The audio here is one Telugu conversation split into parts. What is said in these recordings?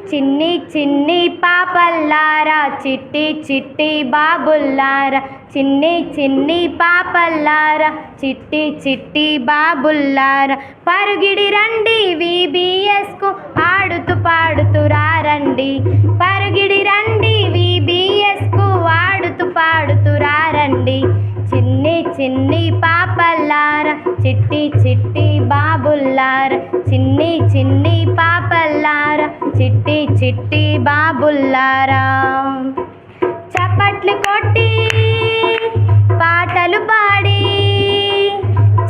చిన్ని చిన్ని పాపల్లారా చిట్టి చిట్టి బాబుల్లారా, చిన్ని చిన్ని పాపల్లారా చిట్టి చిట్టి బాబుల్లారా, పరుగిడి రండి VBSకు ఆడుతూ పాడుతూ రండి, పరుగిడి రండి VBSకు ఆడుతూ పాడుతూ రండి. చిన్ని చిన్ని పాపల్లారా చిట్టి చిట్టి బాబుల్లారా, చిన్ని చిన్ని పాపల్లారా చిట్టి చిట్టి బాబుల్లారా. చప్పట్లు కొట్టి పాటలు పాడి,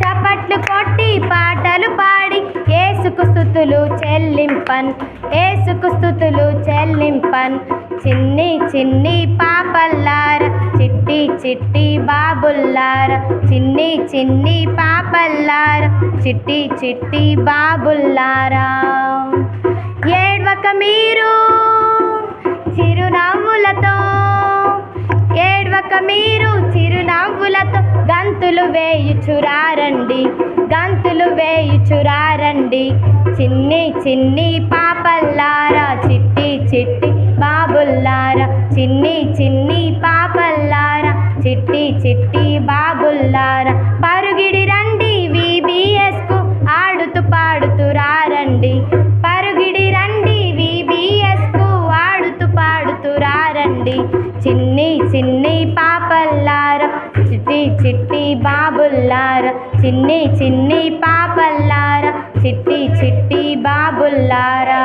చప్పట్లు కొట్టి పాటలు పాడి యేసుకు స్తుతులు చెల్లింపన్, యేసుకు స్తుతులు చెల్లింపన్. చిన్ని చిన్ని పాపల్లారా చిట్టి చిట్టి బాబుల్లారా, చిన్ని చిన్ని పాపల్లారా చిట్టి చిట్టి బాబుల్లారా. ఏడ్వక మీరు చిరునవ్వులతో, ఏడ్వక మీరు చిరునవ్వులతో గంతులు వేయుచురారండి, గంతులు వేయుచురారండి. చిన్ని చిన్ని పాపల్లారా చిట్టి చిట్టి బాబుల్లారా, చిన్ని చిన్ని పాపల్లారా చిట్టి చిట్టి బాబుల్లారా, పరుగిడి రండి VBSకు ఆడుతూ పాడుతూ రండి, పరుగిడి రండి VBSకు ఆడుతూ పాడుతూ రండి. చిన్ని చిన్ని పాపల్లారా చిట్టి చిట్టి బాబుల్లారా, చిన్ని చిన్ని పాపల్లారా చిట్టి చిట్టి బాబుల్లారా.